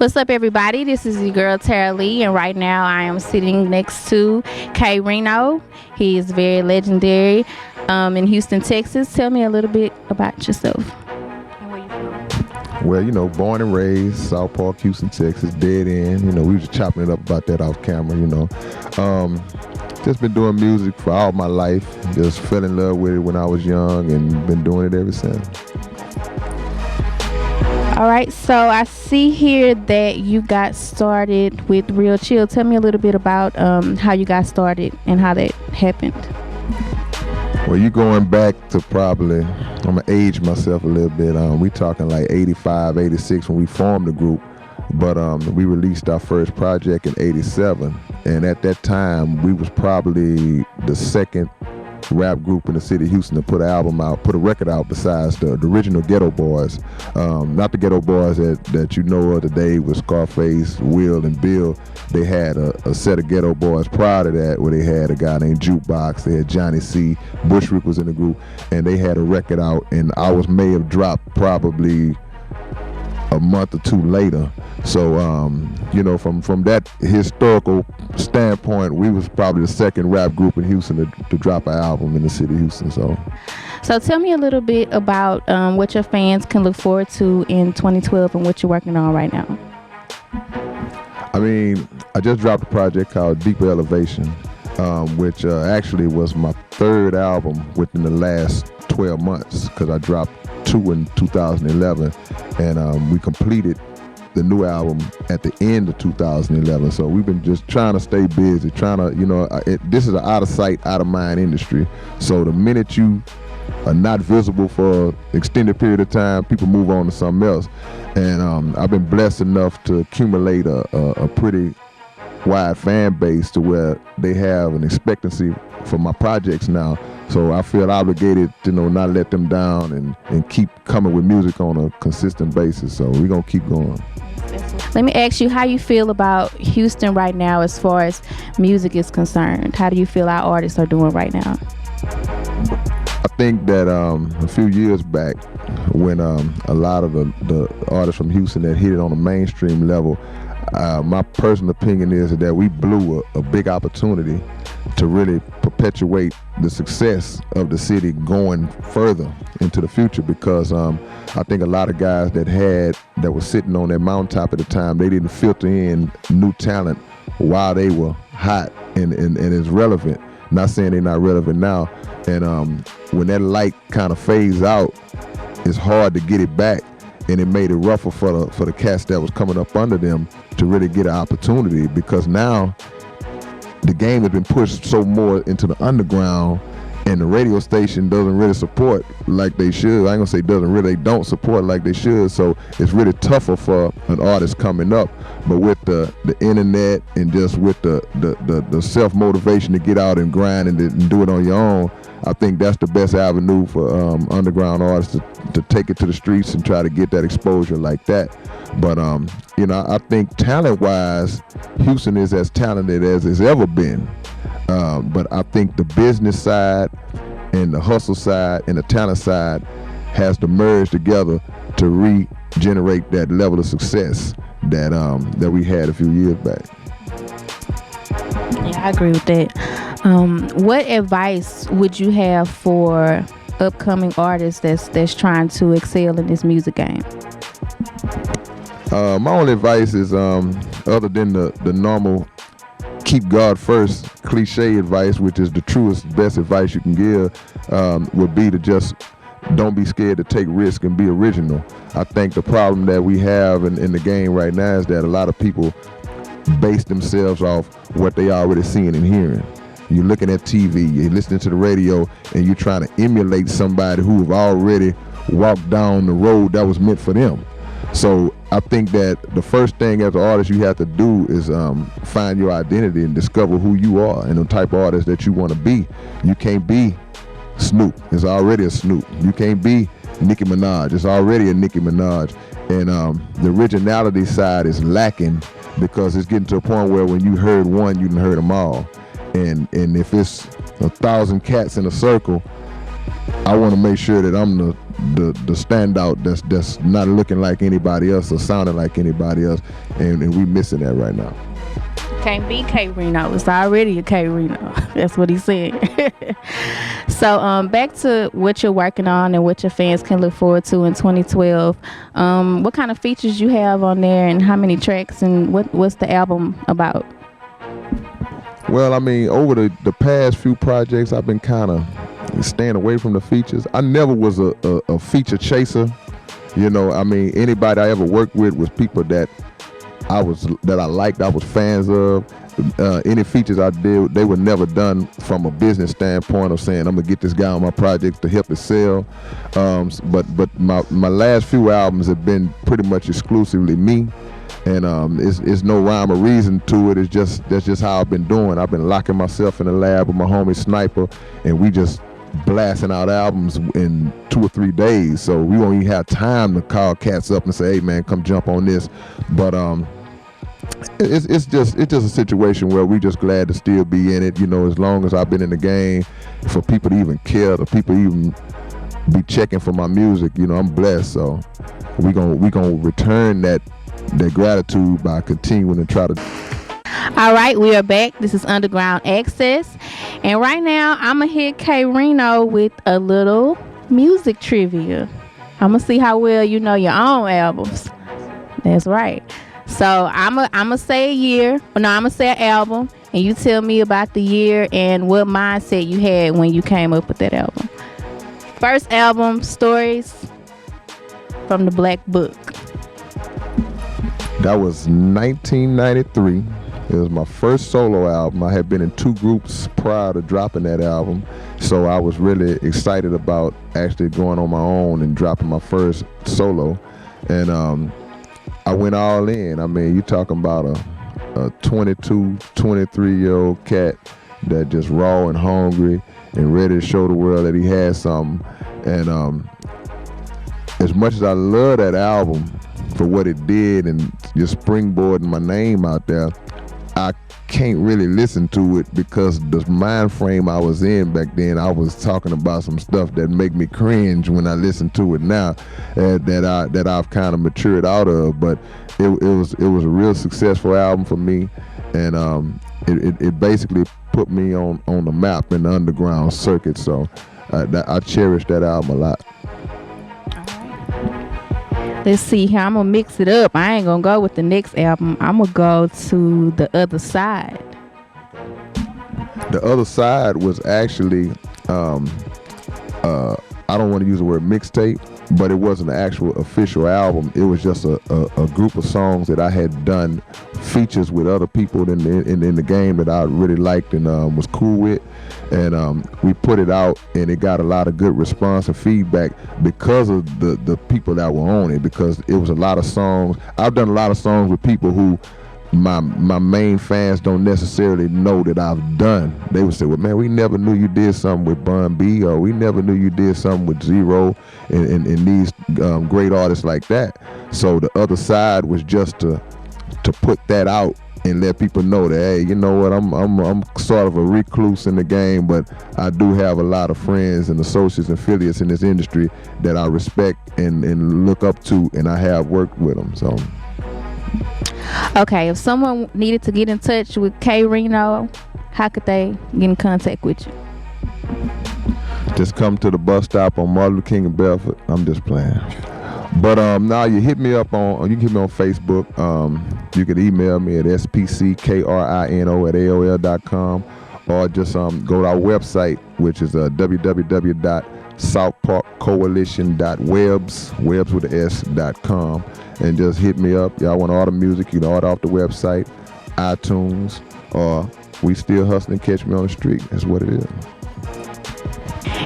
What's up, everybody? This is your girl Tara Lee, and right now I am sitting next to K-Rino. He is very legendary in Houston, Texas. Tell me a little bit about yourself. And where you from? Well, born and raised South Park, Houston, Texas, dead end. We was just chopping it up about that off camera. Just been doing music for all my life. Just fell in love with it when I was young and been doing it ever since. All right, so I see here that you got started with Real Chill. Tell me a little bit about how you got started and how that happened. Well, you going back to probably, I'm going to age myself a little bit. We talking like 85, 86 when we formed the group. But we released our first project in 87. And at that time, we was probably the second rap group in the city of Houston to put a record out besides the original Ghetto Boys. Not the Ghetto Boys that you know of today with Scarface, Will, and Bill. They had a set of Ghetto Boys prior to that where they had a guy named Jukebox, they had Johnny C, Bushwick was in the group, and they had a record out, and ours may have dropped probably a month or two later. So from that historical standpoint, we was probably the second rap group in Houston to drop an album in the city of Houston. So tell me a little bit about what your fans can look forward to in 2012 and what you're working on right now. I just dropped a project called Deeper Elevation, which actually was my third album within the last 12 months, because I dropped two in 2011, and we completed the new album at the end of 2011. So we've been just trying to stay busy, this is an out of sight, out of mind industry. So the minute you are not visible for an extended period of time, people move on to something else. And I've been blessed enough to accumulate a pretty wide fan base to where they have an expectancy for my projects now. So I feel obligated to not let them down and keep coming with music on a consistent basis. So we're going to keep going. Let me ask you how you feel about Houston right now as far as music is concerned. How do you feel our artists are doing right now? I think that a few years back, when a lot of the artists from Houston that hit it on a mainstream level, my personal opinion is that we blew a big opportunity to really perpetuate the success of the city going further into the future, because I think a lot of guys that were sitting on that mountaintop at the time, they didn't filter in new talent while they were hot and it's relevant. Not saying they're not relevant now. And when that light kind of fades out, it's hard to get it back. And it made it rougher for the cats that was coming up under them to really get an opportunity, because now the game has been pushed so more into the underground, and the radio station doesn't really support like they should. I ain't gonna say they don't support like they should. So it's really tougher for an artist coming up. But with the internet and just with the self-motivation to get out and grind and do it on your own, I think that's the best avenue for underground artists to take it to the streets and try to get that exposure like that. But I think talent-wise, Houston is as talented as it's ever been. But I think the business side and the hustle side and the talent side has to merge together to regenerate that level of success that we had a few years back. Yeah, I agree with that. What advice would you have for upcoming artists that's trying to excel in this music game? My only advice is, other than the normal keep God first cliche advice, which is the truest, best advice you can give, would be to just don't be scared to take risk and be original. I think the problem that we have in the game right now is that a lot of people base themselves off what they already seeing and hearing. You're looking at TV, you're listening to the radio, and you're trying to emulate somebody who have already walked down the road that was meant for them. So I think that the first thing as an artist you have to do is find your identity and discover who you are and the type of artist that you want to be. You can't be Snoop. It's already a Snoop. You can't be Nicki Minaj. It's already a Nicki Minaj. And the originality side is lacking, because it's getting to a point where when you heard one, you done heard them all. And if it's 1,000 cats in a circle, I want to make sure that I'm the standout that's not looking like anybody else or sounding like anybody else, and we missing that right now. Can't be K-Rino. It's already a K-Rino. That's what he said. So back to what you're working on and what your fans can look forward to in 2012. What kind of features you have on there, and how many tracks, and what's the album about? Well, I mean, over the past few projects, I've been kind of staying away from the features. I never was a feature chaser. You know, I mean, anybody I ever worked with was people that I liked, I was fans of. Any features I did, they were never done from a business standpoint of saying I'm gonna get this guy on my project to help it sell. But my last few albums have been pretty much exclusively me, and it's no rhyme or reason to it. That's just how I've been doing. I've been locking myself in the lab with my homie Sniper, and we just blasting out albums in 2 or 3 days. So we won't even have time to call cats up and say, hey man, come jump on this. But it's just a situation where we just glad to still be in it. You know, as long as I've been in the game, for people to even care, to people even be checking for my music, you know, I'm blessed. So we gonna return that gratitude by continuing to try to. All right, we are back. This is Underground Access, and right now I'm gonna hit K-Rino with a little music trivia. I'm gonna see how well you know your own albums. That's right. So I'm gonna say a year. No, I'm gonna say an album, and you tell me about the year and what mindset you had when you came up with that album. First album, Stories from the Black Book. That was 1993. It was my first solo album. I had been in 2 groups prior to dropping that album, so I was really excited about actually going on my own and dropping my first solo. And I went all in. I mean, you talking about a 22, 23-year-old cat that just raw and hungry and ready to show the world that he had something. And as much as I love that album for what it did and just springboarding my name out there, I can't really listen to it because the mind frame I was in back then, I was talking about some stuff that make me cringe when I listen to it now, that I've kind of matured out of. But it was a real successful album for me, and it basically put me on the map in the underground circuit. So I cherish that album a lot. Let's see here. I'm gonna mix it up. I ain't gonna go with the next album. I'm gonna go to The Other Side. The Other Side was actually, I don't want to use the word mixtape, but it wasn't an actual official album. It was just a group of songs that I had done features with other people in the game that I really liked and was cool with. And we put it out, and it got a lot of good response and feedback because of the people that were on it, because it was a lot of songs. I've done a lot of songs with people who my main fans don't necessarily know that I've done. They would say, well, man, we never knew you did something with Bun B, or we never knew you did something with Zero, and these great artists like that. So The Other Side was just to put that out and let people know that, hey, you know what, I'm sort of a recluse in the game, but I do have a lot of friends and associates and affiliates in this industry that I respect and look up to, and I have worked with them. So. Okay, if someone needed to get in touch with K-Rino, how could they get in contact with you? Just come to the bus stop on Martin Luther King and Bedford. I'm just playing. But now you can hit me on Facebook. You can email me at spckrino@aol.com, or just go to our website, which is www.southparkcoalition.webs.com, and just hit me up. Y'all want to order music, you can order off the website, iTunes, or we still hustling. Catch me on the street. That's what it is.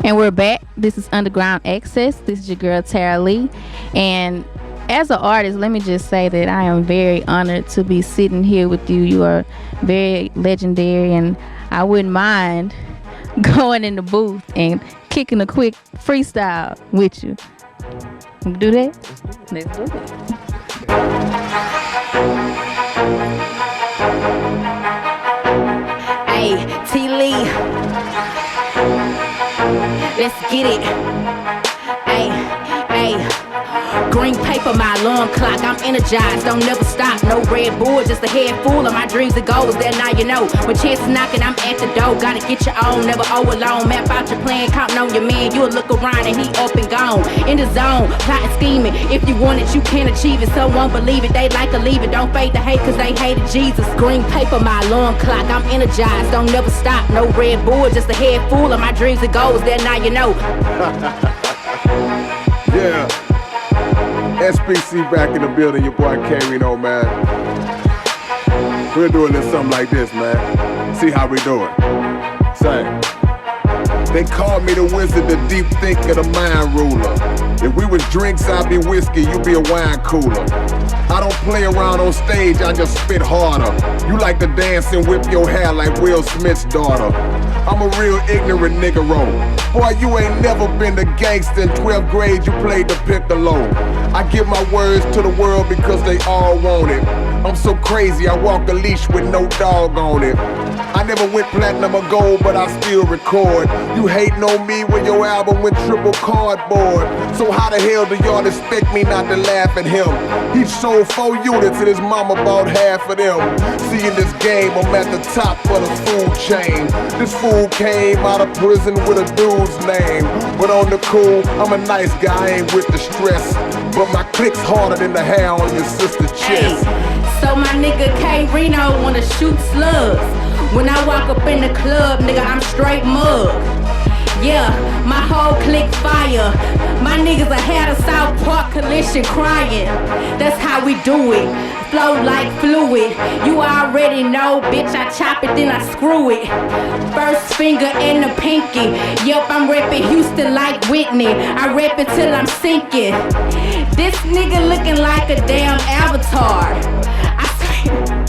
And we're back. This is Underground Access. This is your girl Tara Lee. And as an artist, let me just say that I am very honored to be sitting here with you. You are very legendary, and I wouldn't mind going in the booth and kicking a quick freestyle with you. We can do that? Let's do it. Hey, T. Lee. let's get it. Ay, ay. Green paper, my alarm clock, I'm energized, don't never stop. No Red Bull, just a head full of my dreams and goals. That now you know, when chances knocking, I'm at the door. Gotta get your own, never owe alone. Map out your plan, counting on your man. You'll look around and he up and gone. In the zone, plotting, scheming. If you want it, you can achieve it. Some won't believe it, they like to leave it. Don't fade the hate, cause they hated Jesus. Green paper, my alarm clock, I'm energized, don't never stop. No Red Bull, just a head full of my dreams and goals. That now you know. Yeah. SBC back in the building, your boy K-Rino, man. We're doing this something like this, man. See how we do it. Same. They call me the wizard, the deep thinker, the mind ruler. If we was drinks, I'd be whiskey, you be a wine cooler. I don't play around on stage, I just spit harder. You like to dance and whip your hair like Will Smith's daughter. I'm a real ignorant nigga-ro. Boy, you ain't never been a gangster. In 12th grade, you played the piccolo. I give my words to the world because they all want it. I'm so crazy, I walk a leash with no dog on it. I never went platinum or gold, but I still record. You hating on me when your album went triple cardboard. So how the hell do y'all expect me not to laugh at him? He sold 4 units and his mama bought half of them. See, in this game, I'm at the top of the food chain. This fool came out of prison with a dude's name. But on the cool, I'm a nice guy, I ain't with the stress. But my click's harder than the hair on your sister's chest. Hey, so my nigga K-Rino wanna shoot slugs. When I walk up in the club, nigga, I'm straight mug. Yeah, my whole clique fire. My niggas are had a South Park collision crying. That's how we do it. Flow like fluid. You already know, bitch, I chop it, then I screw it. First finger and the pinky. Yup, I'm reppin' Houston like Whitney. I rep it till I'm sinking. This nigga looking like a damn avatar. I swear.